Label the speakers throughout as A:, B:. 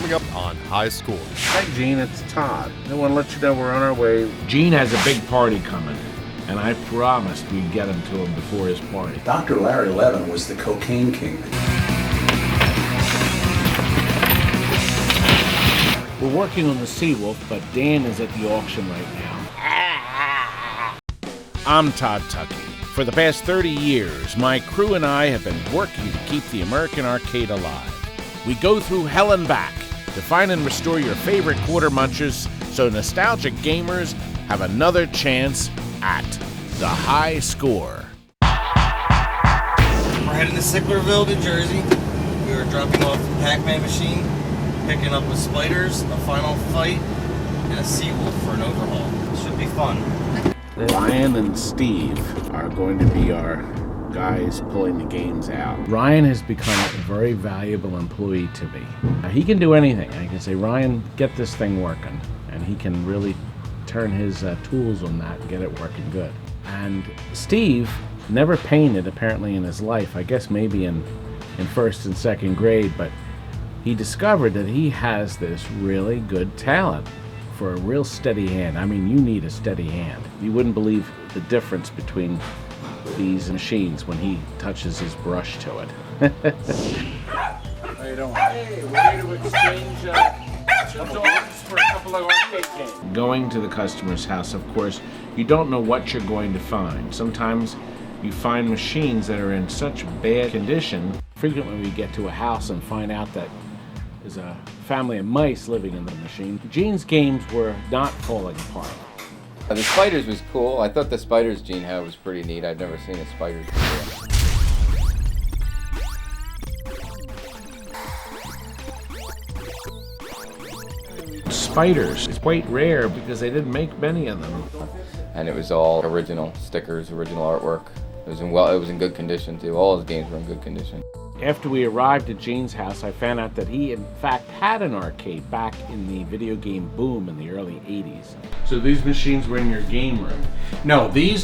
A: coming up on High Score.
B: Hi, Gene. It's Todd. I want to let you know we're on our way.
C: Gene has a big party coming, and I promised we'd get him to him before his party.
D: Dr. Larry Levin was the cocaine king.
C: We're working on the Seawolf, but Dan is at the auction right now. I'm Todd Tuckey. For the past 30 years, my crew and I have been working to keep the American arcade alive. We go through hell and back to find and restore your favorite quarter munchers so nostalgic gamers have another chance at the High Score.
E: We're heading to Sicklerville, New Jersey. We were dropping off the Pac-Man machine, picking up with Spiders, a final fight, and a Seawolf for an overhaul. Should be fun.
C: Ryan and Steve are going to be our guys pulling the games out. Ryan has become a very valuable employee to me. He can do anything. I can say, Ryan, get this thing working. And he can really turn his tools on that and get it working good. And Steve never painted apparently in his life. I guess maybe in first and second grade, but he discovered that he has this really good talent for a real steady hand. I mean, you need a steady hand. You wouldn't believe the difference between these machines when he touches his brush to it. How you doing? Hey, we're here to exchange some dollars for a couple of arcade games. Going to the customer's house, of course, you don't know what you're going to find. Sometimes you find machines that are in such bad condition. Frequently we get to a house and find out that there's a family of mice living in the machine. Gene's games were not falling apart.
F: The Spiders was cool. I thought the Spiders Gene had was pretty neat. I'd never seen a Spiders before.
C: Spiders is quite rare because they didn't make many of them.
F: And it was all original stickers, original artwork. It was in good condition too. All his games were in good condition.
C: After we arrived at Gene's house, I found out that he in fact had an arcade back in the video game boom in the early 80s. So these machines were in your game room?
D: No, these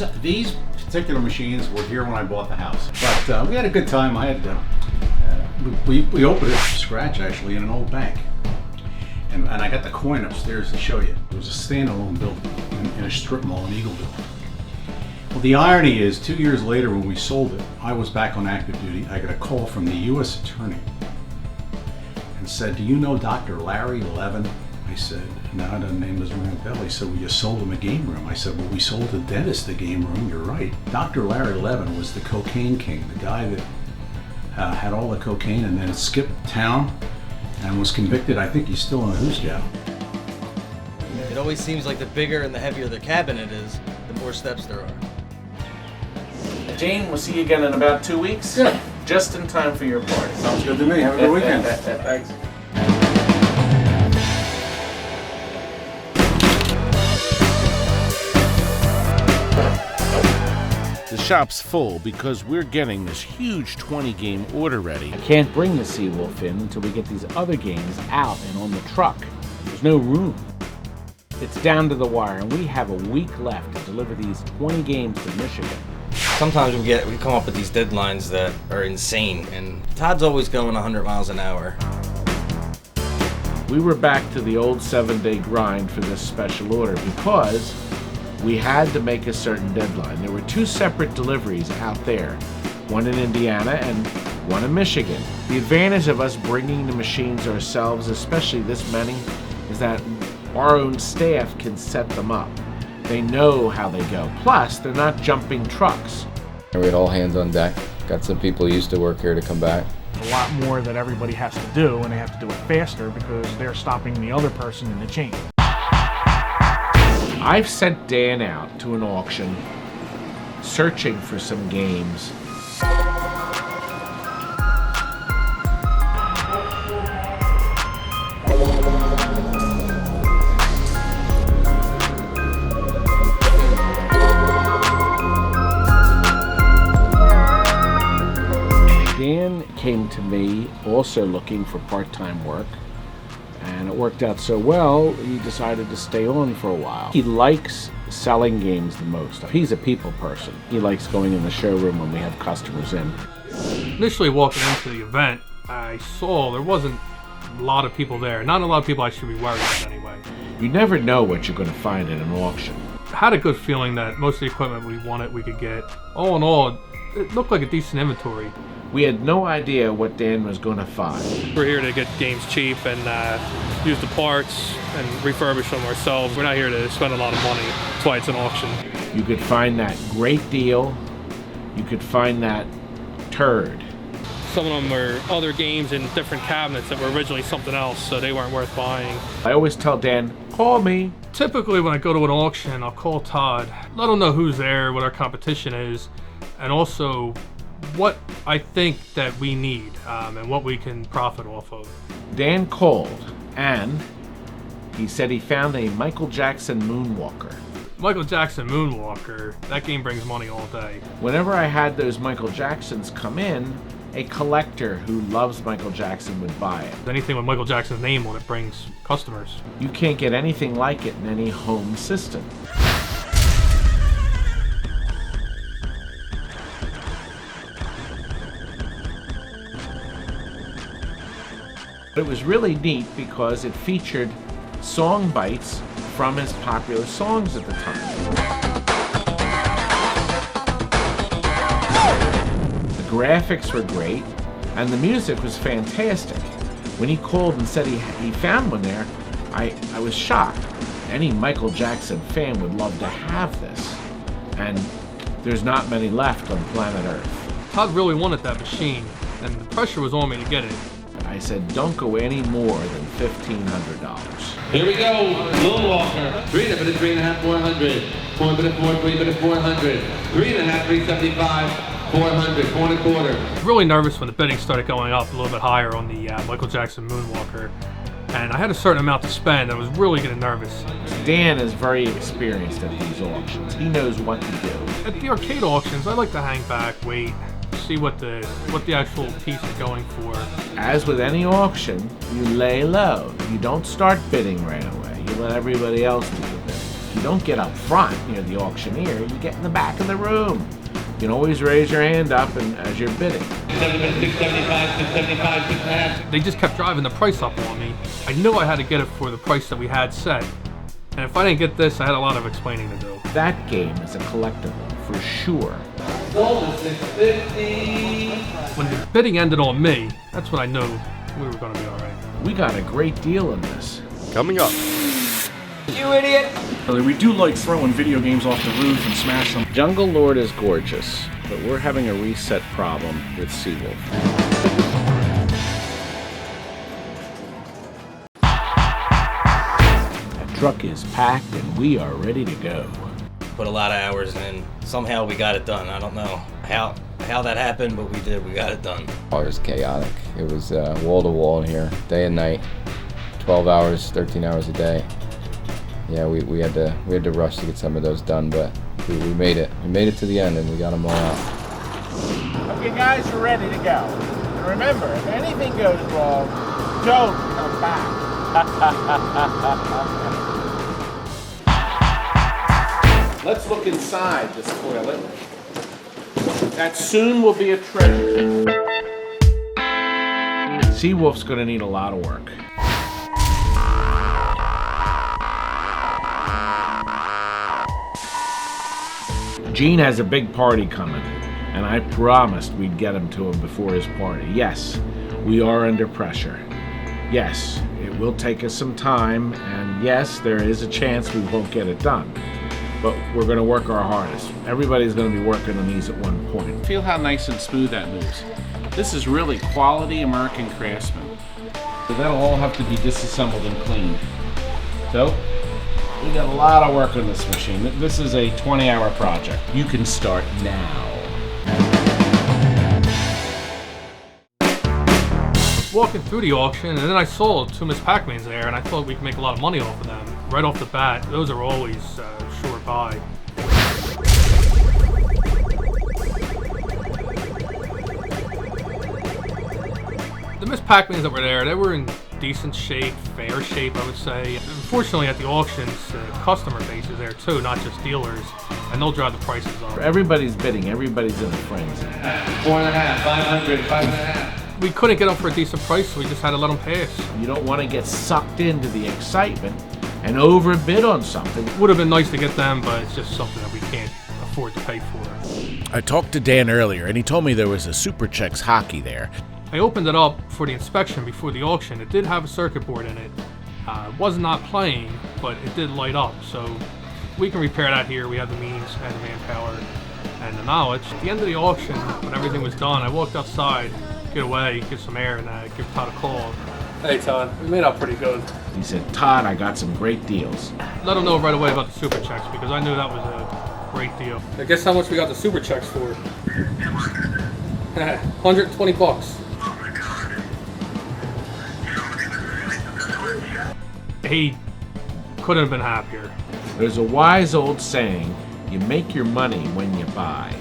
D: particular machines were here when I bought the house. But we had a good time. I had we opened it from scratch actually in an old bank. And I got the coin upstairs to show you. It was a standalone building in a strip mall in Eagleville. Well, the irony is, 2 years later when we sold it, I was back on active duty. I got a call from the U.S. Attorney and said, "Do you know Dr. Larry Levin?" I said, "No, the name doesn't ring a bell." He said, "Well, you sold him a game room." I said, "Well, we sold the dentist a game room, you're right." Dr. Larry Levin was the cocaine king, the guy that had all the cocaine and then skipped town and was convicted. I think he's still in a who's job.
E: It always seems like the bigger and the heavier the cabinet is, the more steps there are.
C: Gene, we'll see you again in about 2 weeks.
D: Yeah.
C: Just in time for your party.
D: Sounds good to me. Have a good weekend.
C: Thanks. The shop's full because we're getting this huge 20-game order ready. I can't bring the Seawolf in until we get these other games out and on the truck. There's no room. It's down to the wire, and we have a week left to deliver these 20 games to Michigan.
E: Sometimes we come up with these deadlines that are insane, and Todd's always going 100 miles an hour.
C: We were back to the old 7-day grind for this special order because we had to make a certain deadline. There were 2 separate deliveries out there, one in Indiana and one in Michigan. The advantage of us bringing the machines ourselves, especially this many, is that our own staff can set them up. They know how they go. Plus, they're not jumping trucks.
F: We had all hands on deck. Got some people who used to work here to come back.
G: A lot more that everybody has to do, and they have to do it faster because they're stopping the other person in the chain.
C: I've sent Dan out to an auction searching for some games. Dan came to me also looking for part-time work, and it worked out so well he decided to stay on for a while. He likes selling games the most. He's a people person. He likes going in the showroom when we have customers in.
H: Initially walking into the event, I saw there wasn't
A: a lot of people there. Not a lot of people I should be worried about anyway.
C: You never know what you're going to find at an auction.
A: I had a good feeling that most of the equipment we wanted we could get. All in all, it looked like a decent inventory.
C: We had no idea what Dan was going to find.
A: We're here to get games cheap and use the parts and refurbish them ourselves. We're not here to spend a lot of money. That's why it's an auction.
C: You could find that great deal. You could find that turd.
A: Some of them were other games in different cabinets that were originally something else, so they weren't worth buying.
C: I always tell Dan, call me.
A: Typically when I go to an auction, I'll call Todd, let him know who's there, what our competition is, and also what I think that we need and what we can profit off of.
C: Dan called, and he said he found a Michael Jackson Moonwalker.
A: Michael Jackson Moonwalker, that game brings money all day.
C: Whenever I had those Michael Jacksons come in, a collector who loves Michael Jackson would buy it.
A: Anything with Michael Jackson's name on it brings customers.
C: You can't get anything like it in any home system. It was really neat because it featured song bites from his popular songs at the time. The graphics were great, and the music was fantastic. When he called and said he found one there, I was shocked. Any Michael Jackson fan would love to have this, and there's not many left on planet Earth.
A: Todd really wanted that machine, and the pressure was on me to get it.
C: I said, don't go any more than $1,500.
H: Here we go, Moonwalker. 3 bit of 3.5, 400. 4 bit of 4, 3 bit of 400. 3.5, 375. 400, 4.25.
A: I was really nervous when the bidding started going up a little bit higher on the Michael Jackson Moonwalker, and I had a certain amount to spend. I was really getting nervous.
C: Dan is very experienced at these auctions. He knows what to do.
A: At the arcade auctions, I like to hang back, wait, see what the actual piece is going for.
C: As with any auction, you lay low. You don't start bidding right away. You let everybody else do the bidding. You don't get up front near the auctioneer. You get in the back of the room. You can always raise your hand up and as you're bidding.
H: 675, 675, 6.5.
A: They just kept driving the price up on me. I knew I had to get it for the price that we had set. And if I didn't get this, I had a lot of explaining to do.
C: That game is a collectible, for sure.
H: Sold at 650.
A: When the bidding ended on me, that's when I knew we were going to be all right.
C: We got a great deal in this.
I: Coming up.
H: You idiot!
I: We do like throwing video games off the roof and smash them.
C: Jungle Lord is gorgeous, but we're having a reset problem with Seawolf. That truck is packed and we are ready to go.
E: Put a lot of hours in. Somehow we got it done. I don't know how that happened, but we did. We got it done.
F: It was chaotic. It was wall to wall here, day and night, 12 hours, 13 hours a day. Yeah, we had to rush to get some of those done, but we made it. We made it to the end, and we got them all out.
C: Okay, guys, we're ready to go. And remember, if anything goes wrong, don't come back. Let's look inside this toilet. That soon will be a treasure. Seawolf's going to need a lot of work. Gene has a big party coming, and I promised we'd get him to him before his party. Yes, we are under pressure. Yes, it will take us some time, and yes, there is a chance we won't get it done. But we're going to work our hardest. Everybody's going to be working on these at one point. Feel how nice and smooth that moves. This is really quality American craftsman. So that'll all have to be disassembled and cleaned. So, we got a lot of work on this machine. This is a 20-hour project. You can start now.
A: Walking through the auction, and then I saw two Miss Pac-Mans there, and I thought we could make a lot of money off of them. Right off the bat, those are always sure buy. The Miss Pac-Mans that were there, they were in decent shape, fair shape, I would say. Unfortunately, at the auctions, customer base is there too, not just dealers, and they'll drive the prices up.
C: Everybody's bidding. Everybody's in a frenzy.
H: 4.5, 500, 5.5.
A: we couldn't get them for a decent price, so we just had to let them pass.
C: You don't want to get sucked into the excitement and overbid on something.
A: It would have been nice to get them, but it's just something that we can't afford to pay for.
B: I talked to Dan earlier, and he told me there was a Super Checks hockey there.
A: I opened it up for the inspection before the auction. It did have a circuit board in it. It was not playing, but it did light up, so we can repair that here. We have the means and the manpower and the knowledge. At the end of the auction, when everything was done, I walked outside, get away, get some air, and give Todd a call. Hey Todd, we made out pretty good.
C: He said, Todd, I got some great deals.
A: Let him know right away about the Super Checks, because I knew that was a great deal. I guess how much we got the Super Checks for? 120 bucks. He couldn't have been happier.
C: There's a wise old saying, you make your money when you buy.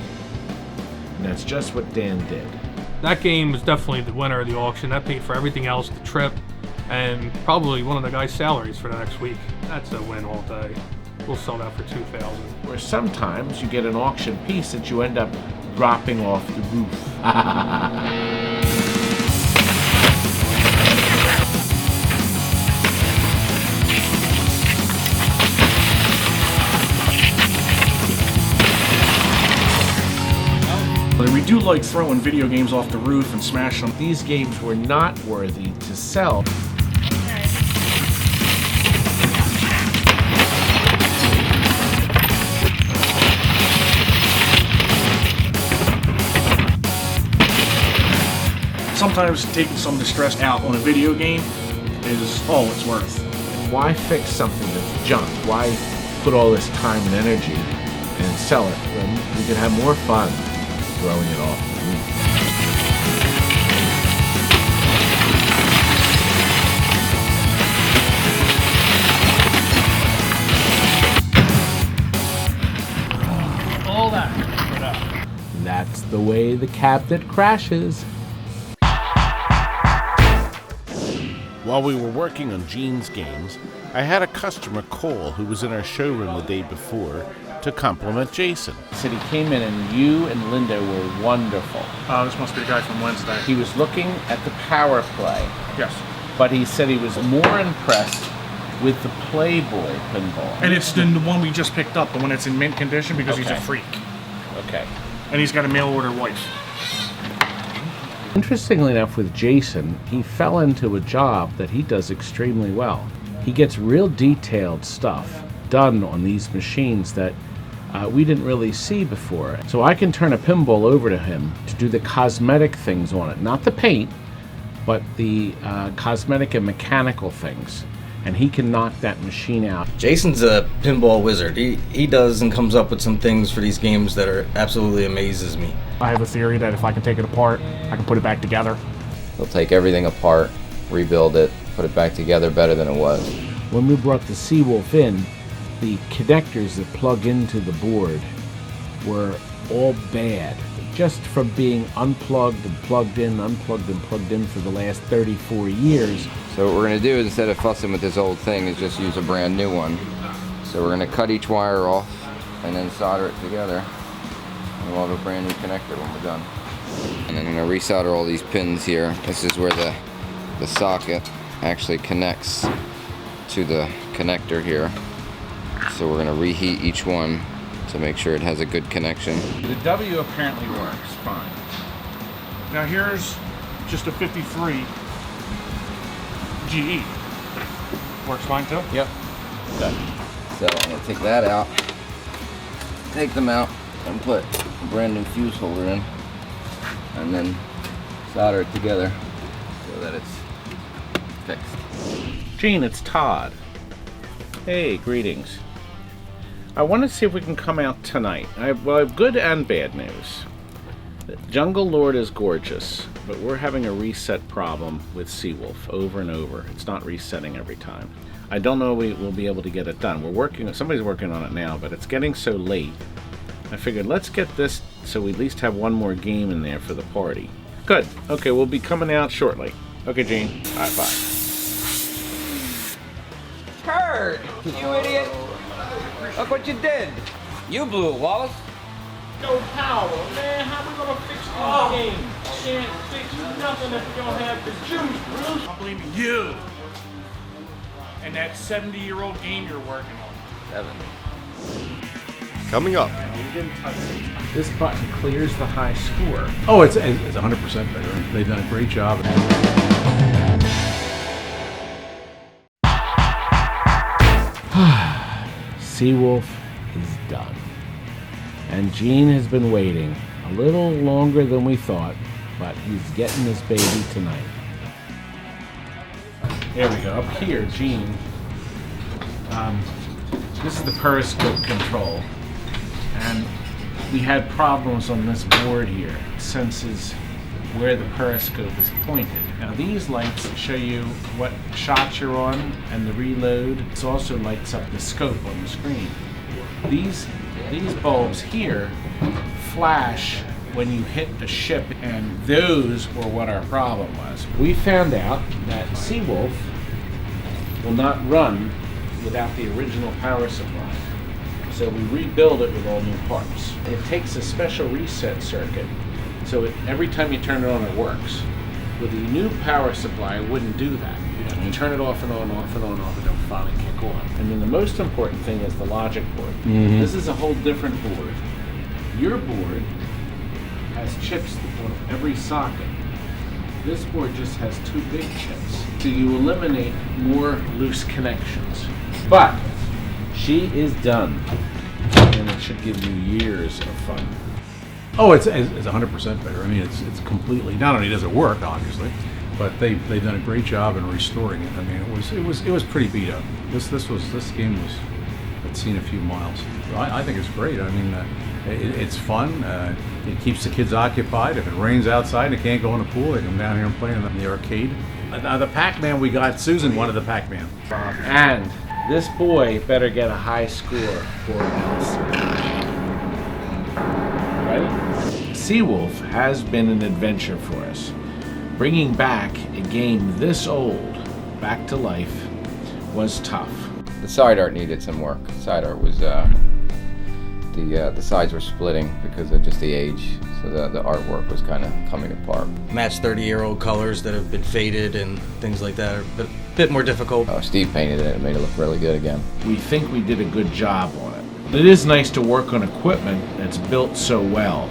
C: And that's just what Dan did.
A: That game was definitely the winner of the auction. That paid for everything else, the trip, and probably one of the guys' salaries for the next week. That's a win all day. We'll sell that for $2,000.
C: Where sometimes you get an auction piece that you end up dropping off the roof.
I: We do like throwing video games off the roof and smashing them.
C: These games were not worthy to sell.
I: Sometimes taking some of the stress out on a video game is all it's worth.
C: Why fix something that's junk? Why put all this time and energy and sell it when we can have more fun throwing it off the roof?
G: All that for that.
C: That's the way the cabinet crashes.
B: While we were working on Gene's games, I had a customer call who was in our showroom the day before to compliment Jason.
C: He said he came in and you and Linda were wonderful.
I: This must be the guy from Wednesday.
C: He was looking at the power play,
I: Yes.
C: but he said he was more impressed with the Playboy pinball.
I: And it's the one we just picked up, the one that's in mint condition because he's a
C: Okay.
I: freak.
C: Okay.
I: And he's got a mail order wife.
C: Interestingly enough, with Jason, he fell into a job that he does extremely well. He gets real detailed stuff done on these machines that we didn't really see before. So I can turn a pinball over to him to do the cosmetic things on it. Not the paint, but the cosmetic and mechanical things. And he can knock that machine out.
E: Jason's a pinball wizard. He does and comes up with some things for these games that are absolutely amazes me.
G: I have a theory that if I can take it apart, I can put it back together.
F: He'll take everything apart, rebuild it, put it back together better than it was.
C: When we brought the Seawolf in, the connectors that plug into the board were all bad. Just from being unplugged and plugged in, unplugged and plugged in for the last 34 years.
F: So what we're going to do is, instead of fussing with this old thing, is just use a brand new one. So we're going to cut each wire off and then solder it together. And we'll have a brand new connector when we're done. And then I'm going to resolder all these pins here. This is where the socket actually connects to the connector here. So we're going to reheat each one to make sure it has a good connection.
C: The W apparently works fine.
I: Now here's just a 53 GE. Works fine too?
C: Yep. Good.
F: So I'm going to take that out, take them out, and put a brand new fuse holder in, and then solder it together so that it's fixed.
C: Gene, it's Todd. Hey, greetings. I want to see if we can come out tonight. I have good and bad news. Jungle Lord is gorgeous, but we're having a reset problem with Seawolf over and over. It's not resetting every time. I don't know if we'll be able to get it done. Somebody's working on it now, but it's getting so late. I figured let's get this so we at least have one more game in there for the party. Good. Okay, we'll be coming out shortly. Okay, Gene. All right, bye.
J: Curt, you idiot! Look what you did. You blew it, Wallace.
G: Yo, Howell, man, how we gonna fix this game? Can't fix nothing if we don't have the juice, Bruce. I'm blaming you. And that 70-year-old game you're working on.
F: 7.
J: Coming up.
C: This button clears the high score.
D: Oh, it's 100% better. They've done a great job.
C: Seawolf is done. And Gene has been waiting a little longer than we thought, but he's getting this baby tonight. There we go. Up here, Gene. This is the periscope control. And we had problems on this board here. It senses where the periscope is pointed. Now these lights show you what shot you're on and the reload. It also lights up the scope on the screen. These bulbs here flash when you hit the ship, and those were what our problem was. We found out that Seawolf will not run without the original power supply. So we rebuild it with all new parts. It takes a special reset circuit, so every time you turn it on, it works. With the new power supply, it wouldn't do that. You turn it off and on, off and on, off, and it'll finally kick on. And then the most important thing is the logic board. This is a whole different board. Your board has chips on every socket. This board just has 2 big chips. So you eliminate more loose connections. But she is done, and it should give you years of fun.
D: Oh, it's 100% better. I mean, it's completely. Not only does it work, obviously, but they've done a great job in restoring it. I mean, it was pretty beat up. This game had seen a few miles. I think it's great. I mean, it's fun. It keeps the kids occupied. If it rains outside and they can't go in the pool, they come down here and play in the arcade. The Pac-Man we got, Susan wanted the Pac-Man.
C: And this boy better get a high score or else. Ready? Seawolf has been an adventure for us. Bringing back a game this old back to life was tough.
F: The side art needed some work. Side art was the sides were splitting because of just the age, so the artwork was kind of coming apart.
E: Match 30-year-old colors that have been faded and things like that are a bit more difficult.
F: Steve painted it and made it look really good again.
C: We think we did a good job on it. It is nice to work on equipment that's built so well.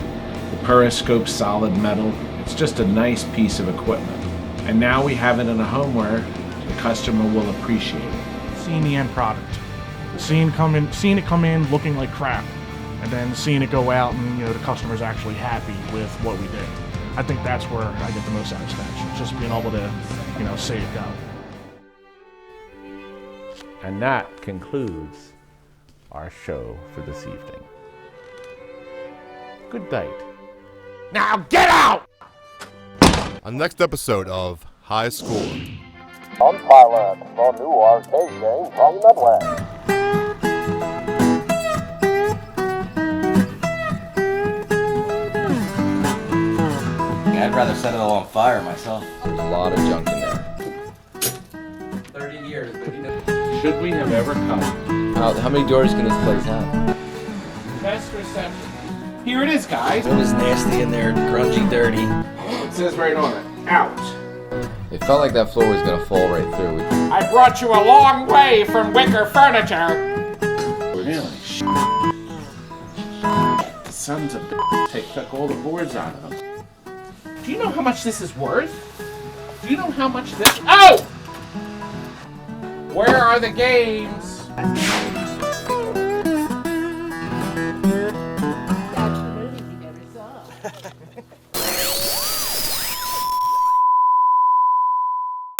C: The periscope's solid metal. It's just a nice piece of equipment. And now we have it in a home where the customer will appreciate it.
G: Seeing the end product, seeing it come in looking like crap, and then seeing it go out and the customer's actually happy with what we did. I think that's where I get the most satisfaction, just being able to, say it go.
C: And that concludes our show for this evening. Good night. Now get out!
J: On the next episode of High Score.
K: On Thailand, the new arcade game from Midwest.
E: I'd rather set it all on fire myself.
F: There's a lot of junk in there.
E: 30 years, but
C: Should we have ever come?
F: How many doors can this place have?
C: Best reception. Here it is, guys.
E: it was nasty in there, grungy, dirty.
C: It says right on it, out.
F: It felt like that floor was gonna fall right through.
C: I brought you a long way from wicker furniture. Really? The sons of took all the boards out of them. Do you know how much this is worth? Do you know how much this... Oh! Where are the games?